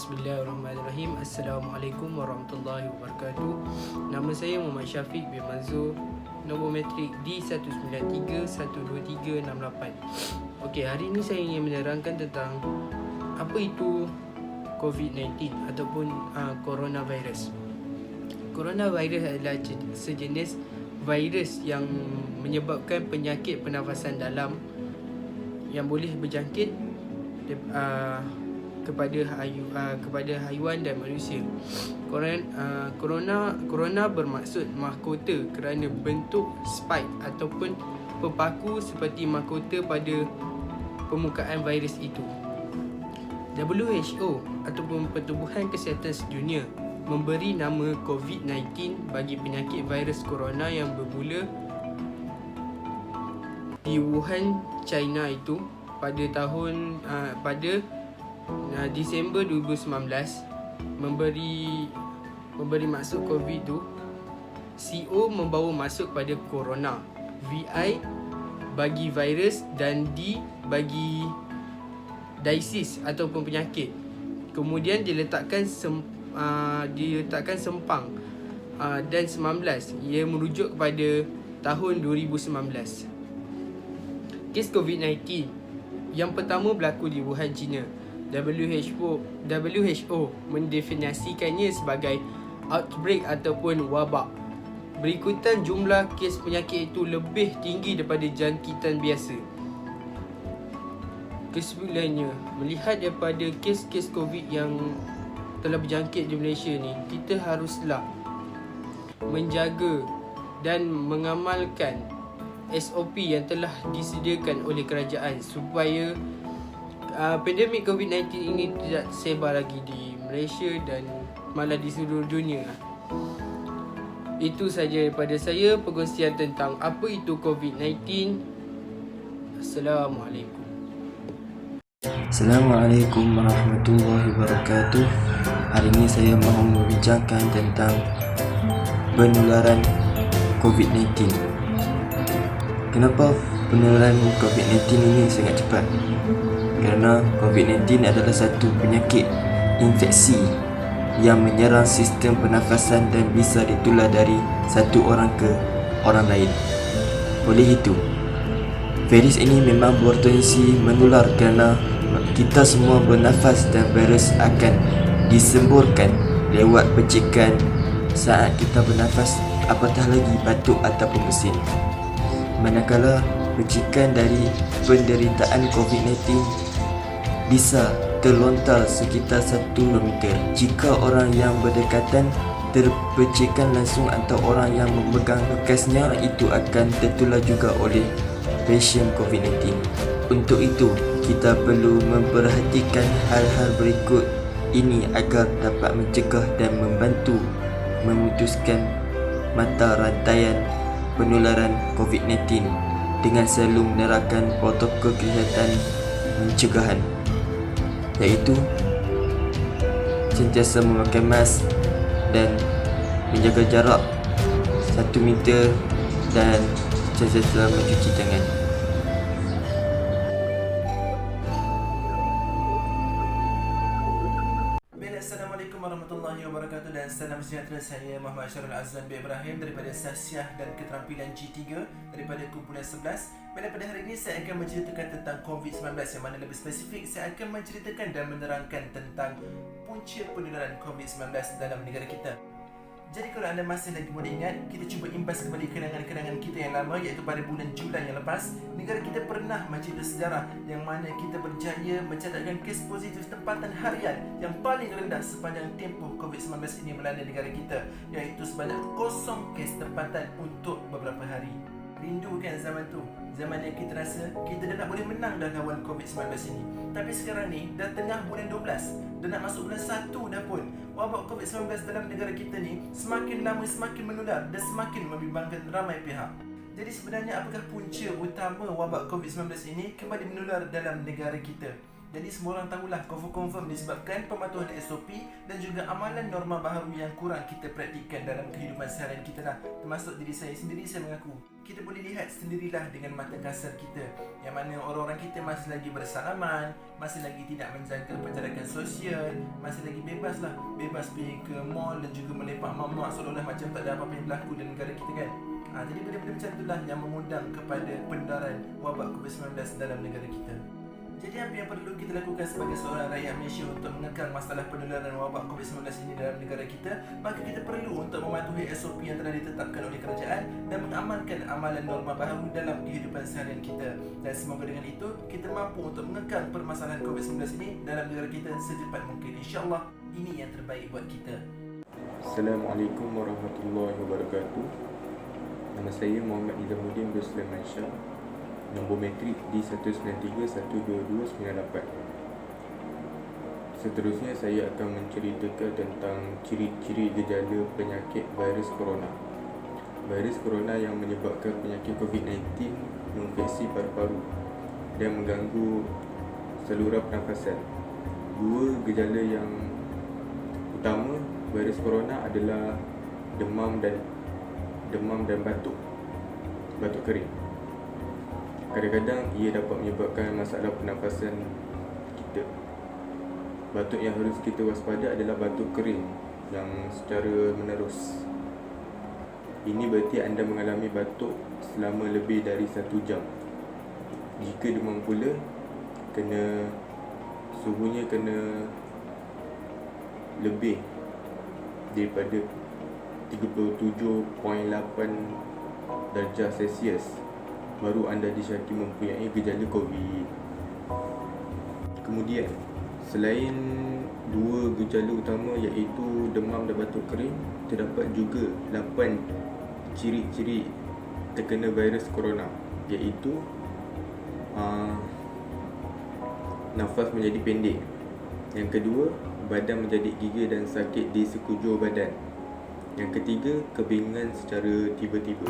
Bismillahirrahmanirrahim. Assalamualaikum warahmatullahi wabarakatuh. Nama saya Muhammad Syafiq bin Manzur. Nombor metrik D193-12368. Okey, hari ini saya ingin menerangkan tentang apa itu COVID-19 ataupun coronavirus. Coronavirus adalah sejenis virus yang menyebabkan penyakit pernafasan dalam yang boleh berjangkit kepada haiwan dan manusia. Corona bermaksud mahkota kerana bentuk spike ataupun pepaku seperti mahkota pada permukaan virus itu. WHO ataupun Pertubuhan Kesihatan Sedunia memberi nama COVID-19 bagi penyakit virus corona yang bermula di Wuhan, China itu pada Disember 2019. memberi maksud COVID tu, CO membawa masuk pada corona, VI bagi virus dan D bagi disease ataupun penyakit. Kemudian diletakkan sempang dan 19. Ia merujuk kepada tahun 2019. Kes COVID-19 yang pertama berlaku di Wuhan, China. WHO mendefinisikannya sebagai outbreak ataupun wabak. Berikutan jumlah kes penyakit itu lebih tinggi daripada jangkitan biasa. Kesimpulannya, melihat daripada kes-kes COVID yang telah berjangkit di Malaysia ni, kita haruslah menjaga dan mengamalkan SOP yang telah disediakan oleh kerajaan supaya pandemik COVID-19 ini tidak sebar lagi di Malaysia dan malah di seluruh dunia. Itu saja daripada saya, perkongsian tentang apa itu COVID-19. Assalamualaikum. Assalamualaikum warahmatullahi wabarakatuh. Hari ini saya mahu membincangkan tentang penularan COVID-19. Kenapa penularan COVID-19 ini sangat cepat? Kerana COVID-19 adalah satu penyakit infeksi yang menyerang sistem pernafasan dan bisa ditular dari satu orang ke orang lain. Oleh itu, virus ini memang berpotensi menular kerana kita semua bernafas dan virus akan disemburkan lewat percikan saat kita bernafas, apatah lagi batuk ataupun bersin. Manakala percikan dari penderitaan COVID-19 bisa terlontar sekitar 1 kilometer jika orang yang berdekatan terpercikan langsung atau orang yang memegang bekasnya itu akan tertular juga oleh pasien COVID-19. Untuk itu, kita perlu memperhatikan hal-hal berikut ini agar dapat mencegah dan membantu memutuskan mata rantaian penularan COVID-19 dengan selalu menerapkan protokol kesihatan pencegahan, iaitu sentiasa memakai mask dan menjaga jarak 1 meter dan sentiasa mencuci tangan. Assalamualaikum warahmatullahi wabarakatuh dan salam sejahtera. Saya Muhammad Syarul Azlan bin Ibrahim daripada Sasiah dan Keterampilan G3 daripada kumpulan 11. Pada hari ini saya akan menceritakan tentang COVID-19, yang mana lebih spesifik saya akan menceritakan dan menerangkan tentang punca penularan COVID-19 dalam negara kita. Jadi kalau anda masih lagi boleh ingat, kita cuba imbas kembali kenangan-kenangan kita yang lama, iaitu pada bulan Julai yang lepas, negara kita pernah mencipta sejarah yang mana kita berjaya mencatatkan kes positif tempatan harian yang paling rendah sepanjang tempoh COVID-19 ini melanda negara kita, iaitu sebanyak 0 kes tempatan untuk beberapa hari. Rindu kan zaman tu? Zaman yang kita rasa kita dah nak boleh menang dah lawan COVID-19 ini. Tapi sekarang ni dah tengah bulan 12, dah nak masuk bulan 1 dah pun. Wabak COVID-19 dalam negara kita ni semakin lama semakin menular dan semakin membimbangkan ramai pihak. Jadi sebenarnya apakah punca utama wabak COVID-19 ini kembali menular dalam negara kita? Jadi semua orang tahulah confirm disebabkan pematuhan SOP dan juga amalan norma baharu yang kurang kita praktikkan dalam kehidupan seharian kita lah. Termasuk diri saya sendiri, saya mengaku. Kita boleh lihat sendirilah dengan mata kasar kita, yang mana orang-orang kita masih lagi bersalaman, masih lagi tidak menjaga penjarakan sosial, masih lagi bebas pergi ke mall dan juga melepak mamak seolah-olah macam tak ada apa-apa yang berlaku dalam negara kita kan. Jadi benda-benda macam itulah yang mengundang kepada penularan wabak COVID-19 dalam negara kita. Jadi apa yang perlu kita lakukan sebagai seorang rakyat Malaysia untuk mengekang masalah penularan wabak COVID-19 ini dalam negara kita? Maka kita perlu untuk mematuhi SOP yang telah ditetapkan oleh kerajaan dan mengamalkan amalan norma baharu dalam kehidupan seharian kita. Dan semoga dengan itu kita mampu untuk mengekang permasalahan COVID-19 ini dalam negara kita secepat mungkin. InsyaAllah ini yang terbaik buat kita. Assalamualaikum warahmatullahi wabarakatuh. Nama saya Muhammad Izamuddin bin Sulaiman Shah. Nombor metrik D193-12298. Seterusnya saya akan menceritakan tentang ciri-ciri gejala penyakit virus corona. Virus corona yang menyebabkan penyakit COVID-19 menginfeksi paru-paru dan mengganggu saluran pernafasan. Dua gejala yang utama virus corona adalah demam dan batuk kering. Kadang-kadang ia dapat menyebabkan masalah pernafasan kita. Batuk yang harus kita waspada adalah batuk kering yang secara menerus. Ini berarti anda mengalami batuk selama lebih dari 1 jam. Jika demam pula, suhunya kena lebih daripada 37.8 darjah Celsius baru anda disyaki mempunyai gejala COVID. Kemudian, selain dua gejala utama iaitu demam dan batuk kering, terdapat juga 8 ciri-ciri terkena virus corona, iaitu nafas menjadi pendek. Yang kedua, badan menjadi gigil dan sakit di sekujur badan. Yang ketiga, kebingungan secara tiba-tiba.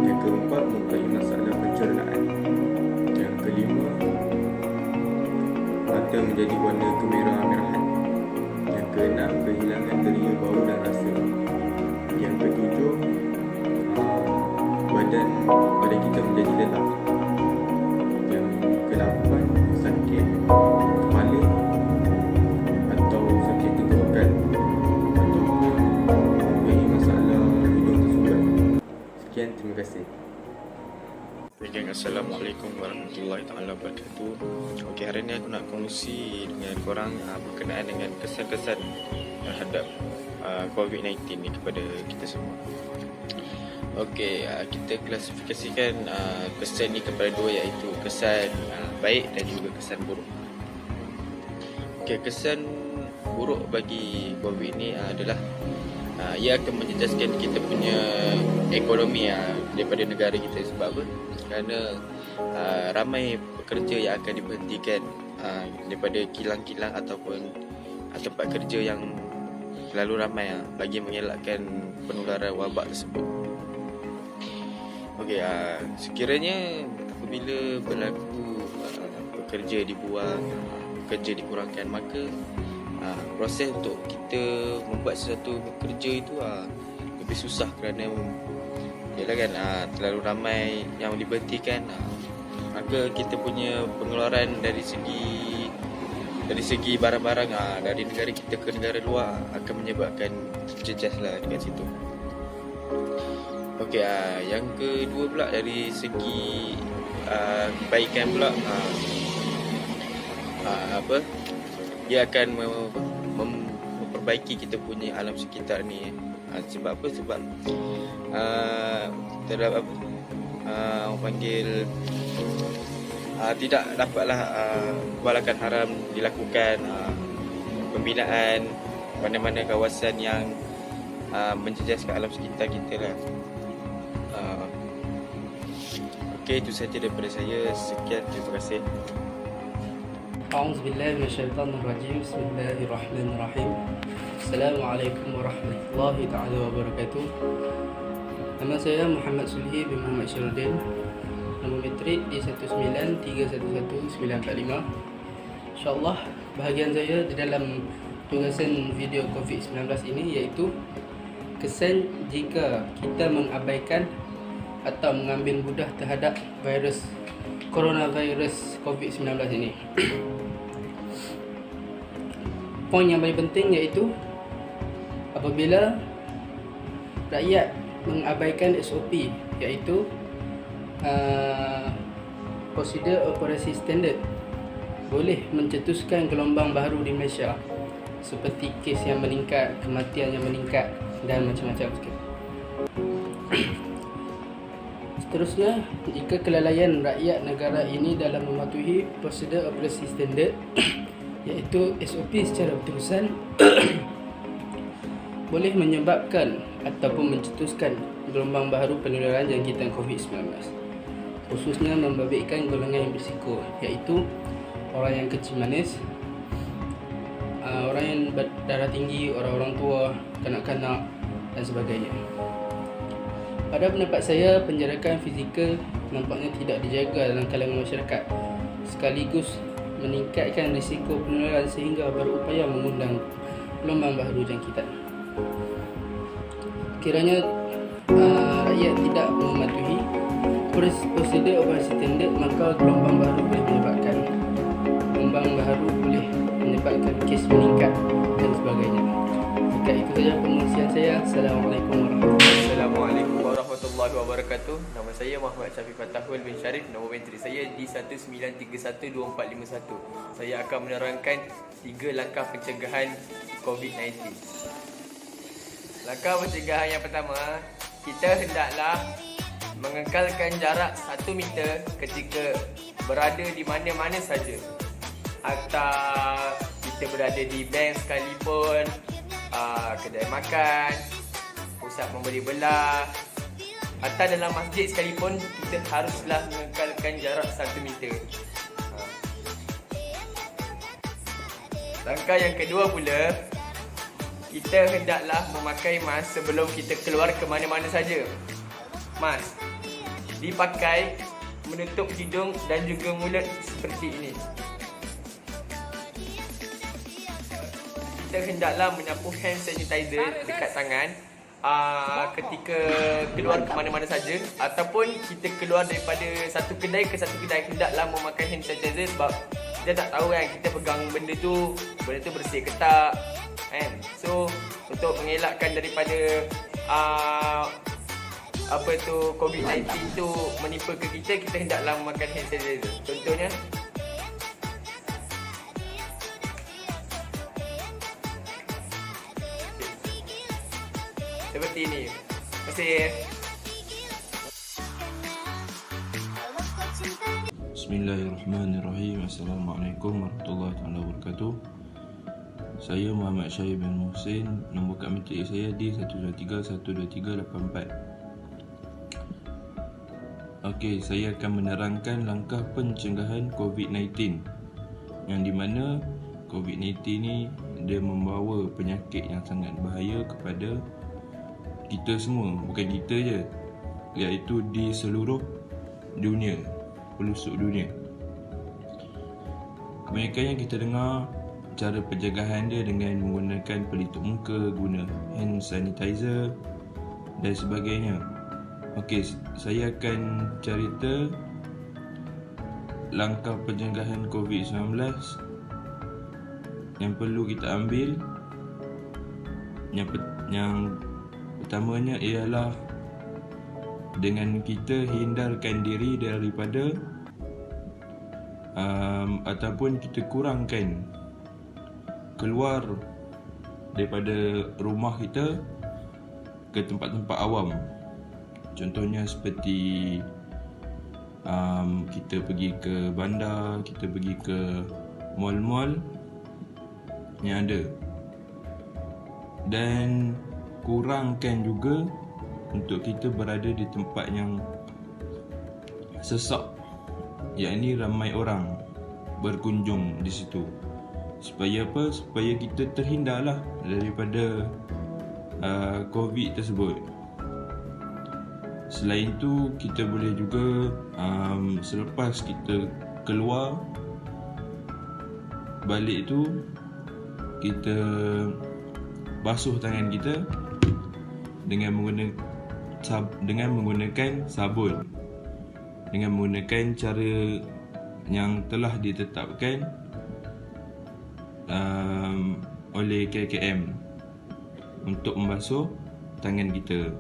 Yang keempat, mempunyai masalah pencernaan. Yang kelima, mata menjadi warna kemerah-merahan. Yang keenam, kehilangan deria bau dan rasa. Yang ketujuh, badan kita menjadi lelah. Yang ke-8, sakit kepala atau sakit tenggorokan atau mempunyai masalah hidung tersumbat. Sekian, terima kasih. Assalamualaikum warahmatullahi wabarakatuh. Okey, hari ni aku nak kongsi dengan korang berkenaan dengan kesan-kesan terhadap COVID-19 ni kepada kita semua. Okey, kita klasifikasikan kesan ni kepada dua, iaitu kesan baik dan juga kesan buruk. Okey, kesan buruk bagi COVID ni adalah ia akan menjejaskan kita punya ekonomi daripada negara kita. Sebab apa? Kerana ramai pekerja yang akan diberhentikan daripada kilang-kilang ataupun tempat kerja yang terlalu ramai bagi mengelakkan penularan wabak tersebut. Okey, sekiranya apabila berlaku pekerja dibuang, pekerja dikurangkan, maka proses untuk kita membuat sesuatu kerja itu lebih susah kerana yalah kan, terlalu ramai yang diberhentikan, maka kita punya pengeluaran dari segi barang-barang dari negara kita ke negara luar akan menyebabkan terjejaslah dekat situ. Okey, yang kedua pula dari segi kebaikan pula, dia akan memperbaiki kita punya alam sekitar ni. Sebab apa? Sebab terdapat orang panggil tidak dapatlah balakan haram dilakukan, pembinaan mana-mana kawasan yang menjejaskan alam sekitar kita lah. Okey, itu saja daripada saya. Sekian, terima kasih. A'udzubillahi minasyaitonirrajim. Bismillahirrahmanirrahim. Assalamualaikum warahmatullahi taala wabarakatuh. Nama saya Muhammad Sulhi bin Muhammad Syarudin. Nombor metrik D193111945. InsyaAllah bahagian saya di dalam tugasan video COVID-19 ini iaitu kesan jika kita mengabaikan atau mengambil mudah terhadap virus coronavirus COVID-19 ini. Poin yang paling penting iaitu apabila rakyat mengabaikan SOP iaitu prosedur operasi standard boleh mencetuskan gelombang baru di Malaysia seperti kes yang meningkat, kematian yang meningkat dan macam-macam sikit. Seterusnya, jika kelalaian rakyat negara ini dalam mematuhi prosedur operasi standard iaitu SOP secara berterusan boleh menyebabkan ataupun mencetuskan gelombang baru penularan jangkitan COVID-19, khususnya membabitkan golongan yang berisiko iaitu orang yang kecil manis, orang yang berdarah tinggi, orang-orang tua, kanak-kanak dan sebagainya. Pada pendapat saya, penjarakan fizikal nampaknya tidak dijaga dalam kalangan masyarakat, sekaligus meningkatkan risiko penularan sehingga berupaya mengundang gelombang baru jangkitan. Kiranya rakyat tidak mematuhi prosedur operasi standard, maka gelombang baru boleh menyebabkan kes meningkat dan sebagainya. Dekat itu saja pengusian saya. Assalamualaikum warahmatullahi wabarakatuh. Nama saya Muhammad Syafiq Fatahul bin Syarif. Nombor menteri saya di 19312451. Saya akan menerangkan 3 langkah pencegahan COVID-19. Langkah pencegahan yang pertama, kita hendaklah mengekalkan jarak 1 meter ketika berada di mana-mana saja. Atau kita berada di bank sekalipun, kedai makan, pusat membeli belah, atau dalam masjid sekalipun, kita haruslah mengekalkan jarak 1 meter. Langkah yang kedua pula, kita hendaklah memakai mask sebelum kita keluar ke mana-mana saja. Mask dipakai menutup hidung dan juga mulut seperti ini. Kita hendaklah menyapu hand sanitizer dekat tangan ketika keluar ke mana-mana saja, ataupun kita keluar daripada satu kedai ke satu kedai, hendaklah memakai hand sanitizer sebab kita tak tahu kan kita pegang benda tu bersih ke tak kan. So untuk mengelakkan daripada COVID-19 tu menimpa ke kita, kita hendaklah memakai hand sanitizer. Contohnya seperti ini. Terima kasih. Bismillahirrahmanirrahim. Assalamualaikum warahmatullahi wabarakatuh. Saya Muhammad Syahid bin Muhsin. Nombor kad menteri saya di 123-12384. Okey, saya akan menerangkan langkah pencegahan COVID-19, yang di mana COVID-19 ni dia membawa penyakit yang sangat bahaya kepada kita semua, bukan kita je, iaitu di seluruh dunia, pelosok dunia. Kebanyakannya kita dengar cara pencegahan dia dengan menggunakan pelitup muka, guna hand sanitizer dan sebagainya. Okey, saya akan cerita langkah pencegahan COVID-19 yang perlu kita ambil. Yang pertamanya ialah dengan kita hindarkan diri daripada ataupun kita kurangkan keluar daripada rumah kita ke tempat-tempat awam. Contohnya seperti kita pergi ke bandar, kita pergi ke mall-mall yang ada, dan kurangkan juga untuk kita berada di tempat yang sesak, yakni ramai orang berkunjung di situ. Supaya apa? Supaya kita terhindarlah daripada COVID tersebut. Selain itu, kita boleh juga selepas kita keluar, balik tu kita basuh tangan kita dengan menggunakan sabun, dengan menggunakan cara yang telah ditetapkan oleh KKM untuk membasuh tangan kita.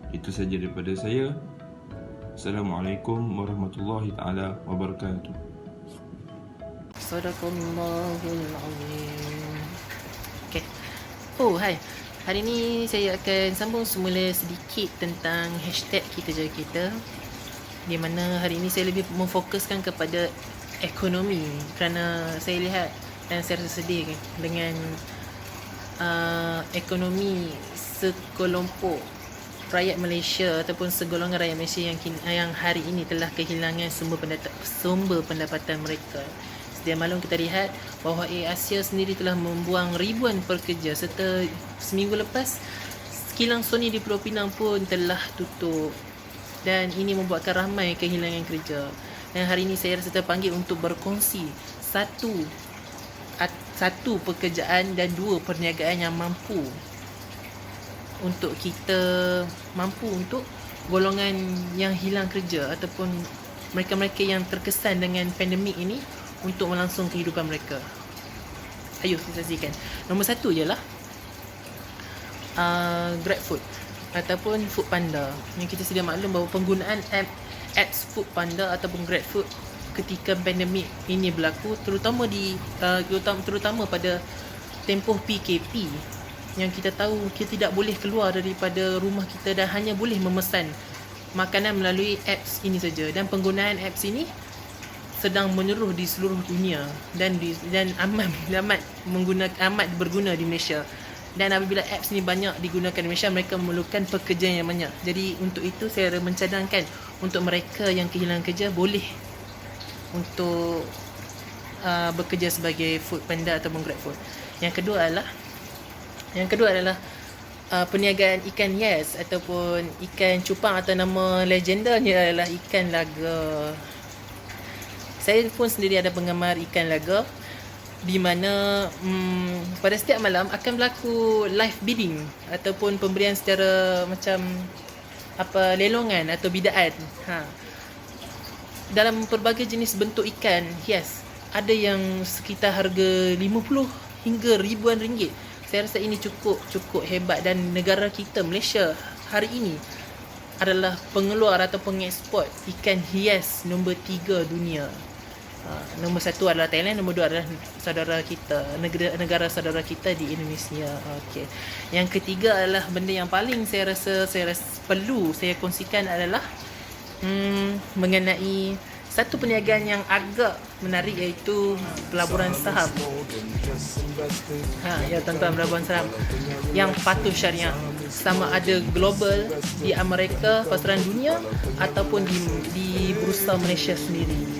Itu saja daripada saya. Assalamualaikum warahmatullahi taala wabarakatuh. Sadaqallahul azim. Okay. Oh, hai. Hari ni saya akan sambung semula sedikit tentang hashtag Kita Jaga Kita, di mana hari ni saya lebih memfokuskan kepada ekonomi, kerana saya lihat dan saya rasa sedih dengan ekonomi sekelompok rakyat Malaysia ataupun segolongan rakyat Malaysia yang hari ini telah kehilangan sumber pendapatan mereka. Sedia maklum kita lihat bahawa Asia sendiri telah membuang ribuan pekerja, serta seminggu lepas kilang Sony di Pulau Pinang pun telah tutup, dan ini membuatkan ramai kehilangan kerja. Dan hari ini saya rasa terpanggil untuk berkongsi satu pekerjaan dan dua perniagaan yang mampu untuk golongan yang hilang kerja ataupun mereka-mereka yang terkesan dengan pandemik ini untuk melangsung kehidupan mereka. Ayuh saya saksikan. Nombor satu ialah GrabFood ataupun Foodpanda. Yang kita sedia maklum bahawa penggunaan apps Foodpanda ataupun GrabFood ketika pandemik ini berlaku, terutama pada tempoh PKP, yang kita tahu kita tidak boleh keluar daripada rumah kita dan hanya boleh memesan makanan melalui apps ini saja. Dan penggunaan apps ini sedang menyeluruh di seluruh dunia dan amat berguna di Malaysia. Dan apabila apps ni banyak digunakan di Malaysia, mereka memerlukan pekerjaan yang banyak. Jadi untuk itu saya mencadangkan untuk mereka yang kehilangan kerja boleh untuk bekerja sebagai Foodpanda ataupun GrabFood. Yang kedua adalah perniagaan ikan hias ataupun ikan cupang, atau nama legendanya adalah ikan laga. Saya pun sendiri ada penggemar ikan laga, di mana pada setiap malam akan berlaku live bidding ataupun pemberian secara macam lelongan atau bidaan. Dalam pelbagai jenis bentuk ikan hias, ada yang sekitar harga 50 hingga ribuan ringgit. Saya rasa ini cukup hebat, dan negara kita Malaysia hari ini adalah pengeluar atau pengeksport ikan hias nombor 3 dunia. Nombor 1 adalah Thailand, nombor 2 adalah negara saudara kita di Indonesia. Okey. Yang ketiga adalah benda yang paling saya rasa perlu saya kongsikan adalah mengenai satu perniagaan yang agak menarik, iaitu pelaburan saham. Ya tuan-tuan, pelaburan saham yang patuh syariah, sama ada global di Amerika, pasaran dunia, ataupun di bursa Malaysia sendiri.